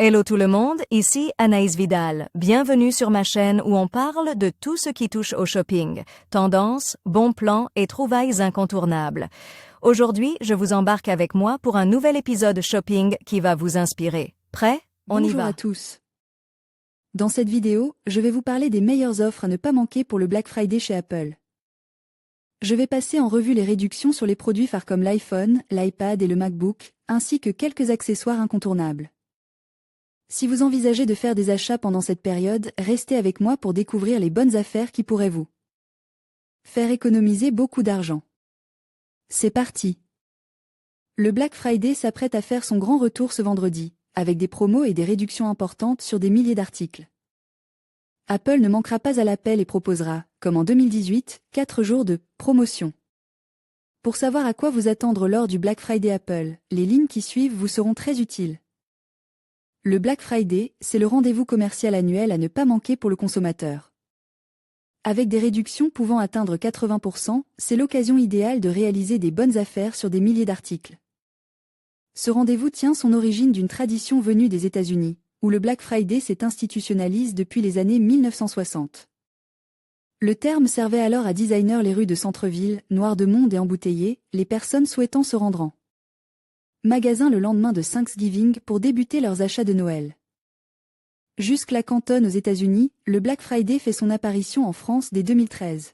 Hello tout le monde, ici Anaïs Vidal. Bienvenue sur ma chaîne où on parle de tout ce qui touche au shopping, tendances, bons plans et trouvailles incontournables. Aujourd'hui, je vous embarque avec moi pour un nouvel épisode shopping qui va vous inspirer. Prêt? On y Bonjour va. à tous. Dans cette vidéo, je vais vous parler des meilleures offres à ne pas manquer pour le Black Friday chez Apple. Je vais passer en revue les réductions sur les produits phares comme l'iPhone, l'iPad et le MacBook, ainsi que quelques accessoires incontournables. Si vous envisagez de faire des achats pendant cette période, restez avec moi pour découvrir les bonnes affaires qui pourraient vous faire économiser beaucoup d'argent. C'est parti! Le Black Friday s'apprête à faire son grand retour ce vendredi, avec des promos et des réductions importantes sur des milliers d'articles. Apple ne manquera pas à l'appel et proposera, comme en 2018, 4 jours de promotion. Pour savoir à quoi vous attendre lors du Black Friday Apple, les lignes qui suivent vous seront très utiles. Le Black Friday, c'est le rendez-vous commercial annuel à ne pas manquer pour le consommateur. Avec des réductions pouvant atteindre 80%, c'est l'occasion idéale de réaliser des bonnes affaires sur des milliers d'articles. Ce rendez-vous tient son origine d'une tradition venue des États-Unis, où le Black Friday s'est institutionnalise depuis les années 1960. Le terme servait alors à designer les rues de centre-ville, noires de monde et embouteillées, les personnes souhaitant se rendre en magasin le lendemain de Thanksgiving pour débuter leurs achats de Noël. Jusque-là cantonne aux États-Unis, le Black Friday fait son apparition en France dès 2013.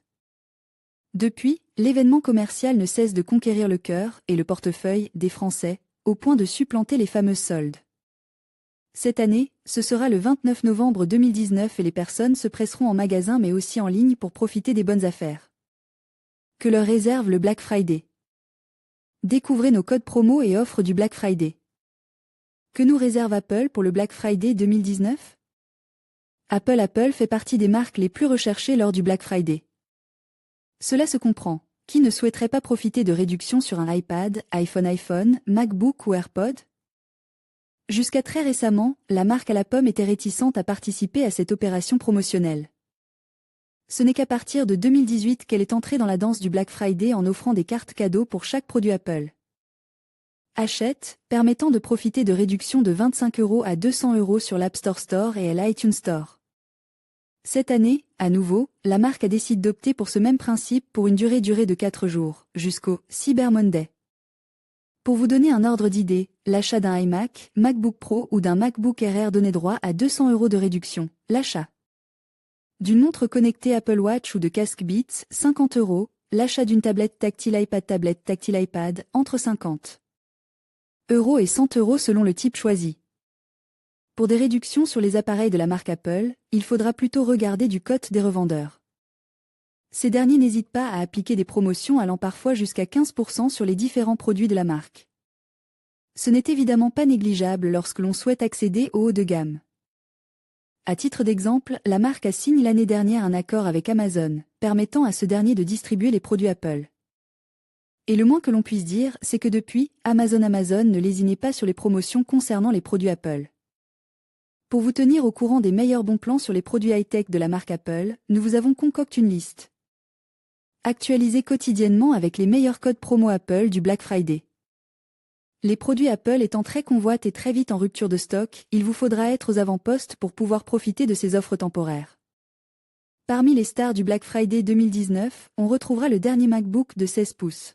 Depuis, l'événement commercial ne cesse de conquérir le cœur et le portefeuille des Français, au point de supplanter les fameuses soldes. Cette année, ce sera le 29 novembre 2019 et les personnes se presseront en magasin mais aussi en ligne pour profiter des bonnes affaires que leur réserve le Black Friday. Découvrez nos codes promo et offres du Black Friday. Que nous réserve Apple pour le Black Friday 2019? Apple fait partie des marques les plus recherchées lors du Black Friday. Cela se comprend. Qui ne souhaiterait pas profiter de réductions sur un iPad, iPhone, MacBook ou AirPod? Jusqu'à très récemment, la marque à la pomme était réticente à participer à cette opération promotionnelle. Ce n'est qu'à partir de 2018 qu'elle est entrée dans la danse du Black Friday en offrant des cartes cadeaux pour chaque produit Apple. Achète, permettant de profiter de réductions de 25 € à 200 € sur l'App Store et l'iTunes Store. Cette année, à nouveau, la marque a décidé d'opter pour ce même principe pour une durée de 4 jours, jusqu'au Cyber Monday. Pour vous donner un ordre d'idée, l'achat d'un iMac, MacBook Pro ou d'un MacBook Air donnait droit à 200 € de réduction. L'achat d'une montre connectée Apple Watch ou de casque Beats, 50 €. L'achat d'une tablette tactile iPad, entre 50 € et 100 € selon le type choisi. Pour des réductions sur les appareils de la marque Apple, il faudra plutôt regarder du côté des revendeurs. Ces derniers n'hésitent pas à appliquer des promotions allant parfois jusqu'à 15% sur les différents produits de la marque. Ce n'est évidemment pas négligeable lorsque l'on souhaite accéder au haut de gamme. À titre d'exemple, la marque a signé l'année dernière un accord avec Amazon, permettant à ce dernier de distribuer les produits Apple. Et le moins que l'on puisse dire, c'est que depuis, Amazon ne lésinait pas sur les promotions concernant les produits Apple. Pour vous tenir au courant des meilleurs bons plans sur les produits high-tech de la marque Apple, nous vous avons concocté une liste. Actualisée quotidiennement avec les meilleurs codes promo Apple du Black Friday. Les produits Apple étant très convoités et très vite en rupture de stock, il vous faudra être aux avant-postes pour pouvoir profiter de ces offres temporaires. Parmi les stars du Black Friday 2019, on retrouvera le dernier MacBook de 16 pouces.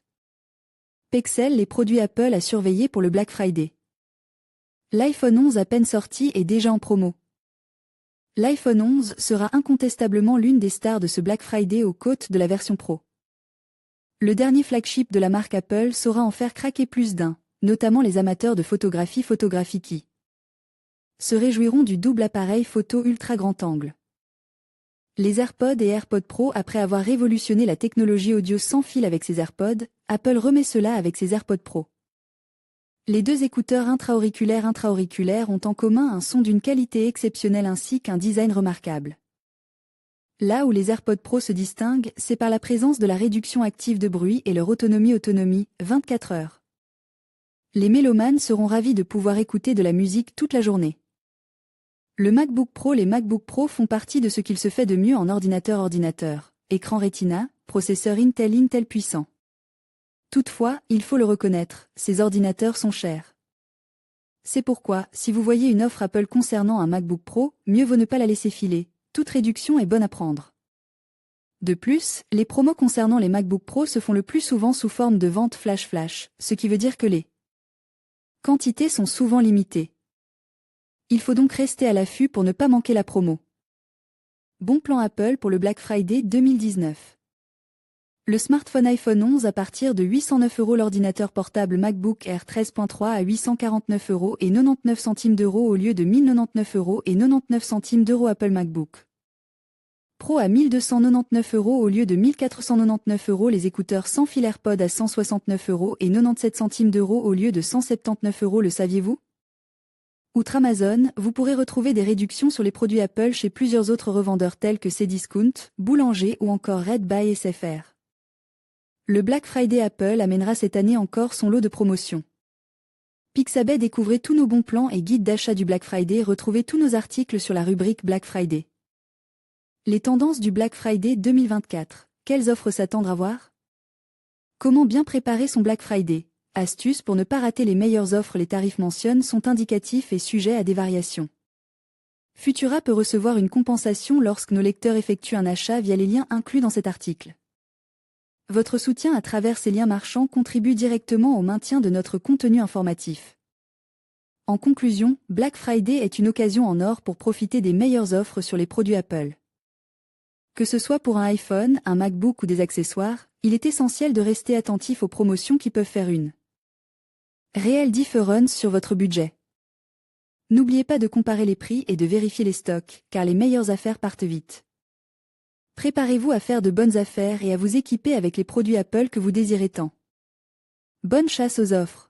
Pexel, les produits Apple à surveiller pour le Black Friday. L'iPhone 11 à peine sorti est déjà en promo. L'iPhone 11 sera incontestablement l'une des stars de ce Black Friday aux côtes de la version Pro. Le dernier flagship de la marque Apple saura en faire craquer plus d'un, notamment les amateurs de photographie qui se réjouiront du double appareil photo ultra grand angle. Les AirPods et AirPods Pro. Après avoir révolutionné la technologie audio sans fil avec ses AirPods, Apple remet cela avec ses AirPods Pro. Les deux écouteurs intra-auriculaires ont en commun un son d'une qualité exceptionnelle ainsi qu'un design remarquable. Là où les AirPods Pro se distinguent, c'est par la présence de la réduction active de bruit et leur autonomie 24 heures. Les mélomanes seront ravis de pouvoir écouter de la musique toute la journée. Le MacBook Pro. Les MacBook Pro font partie de ce qu'il se fait de mieux en ordinateur. Écran Retina, processeur Intel puissant. Toutefois, il faut le reconnaître, ces ordinateurs sont chers. C'est pourquoi, si vous voyez une offre Apple concernant un MacBook Pro, mieux vaut ne pas la laisser filer. Toute réduction est bonne à prendre. De plus, les promos concernant les MacBook Pro se font le plus souvent sous forme de vente flash, ce qui veut dire que les quantités sont souvent limitées. Il faut donc rester à l'affût pour ne pas manquer la promo. Bon plan Apple pour le Black Friday 2019. Le smartphone iPhone 11 à partir de 809 €, l'ordinateur portable MacBook Air 13.3 à 849 € et 99 centimes d'euros au lieu de 1099 € et 99 centimes d'euros. Apple MacBook Pro à 1299 € au lieu de 1499 €, les écouteurs sans fil AirPod à 169 € et 97 centimes d'euros au lieu de 179 €. Le saviez-vous? Outre Amazon, vous pourrez retrouver des réductions sur les produits Apple chez plusieurs autres revendeurs tels que Cdiscount, Boulanger ou encore Red by SFR. Le Black Friday Apple amènera cette année encore son lot de promotions. Pixabay, découvrez tous nos bons plans et guides d'achat du Black Friday. Retrouvez tous nos articles sur la rubrique Black Friday. Les tendances du Black Friday 2024. Quelles offres s'attendre à voir? Comment bien préparer son Black Friday? Astuces pour ne pas rater les meilleures offres. Les tarifs mentionnés sont indicatifs et sujets à des variations. Futura peut recevoir une compensation lorsque nos lecteurs effectuent un achat via les liens inclus dans cet article. Votre soutien à travers ces liens marchands contribue directement au maintien de notre contenu informatif. En conclusion, Black Friday est une occasion en or pour profiter des meilleures offres sur les produits Apple. Que ce soit pour un iPhone, un MacBook ou des accessoires, il est essentiel de rester attentif aux promotions qui peuvent faire une réelle différence sur votre budget. N'oubliez pas de comparer les prix et de vérifier les stocks, car les meilleures affaires partent vite. Préparez-vous à faire de bonnes affaires et à vous équiper avec les produits Apple que vous désirez tant. Bonne chasse aux offres!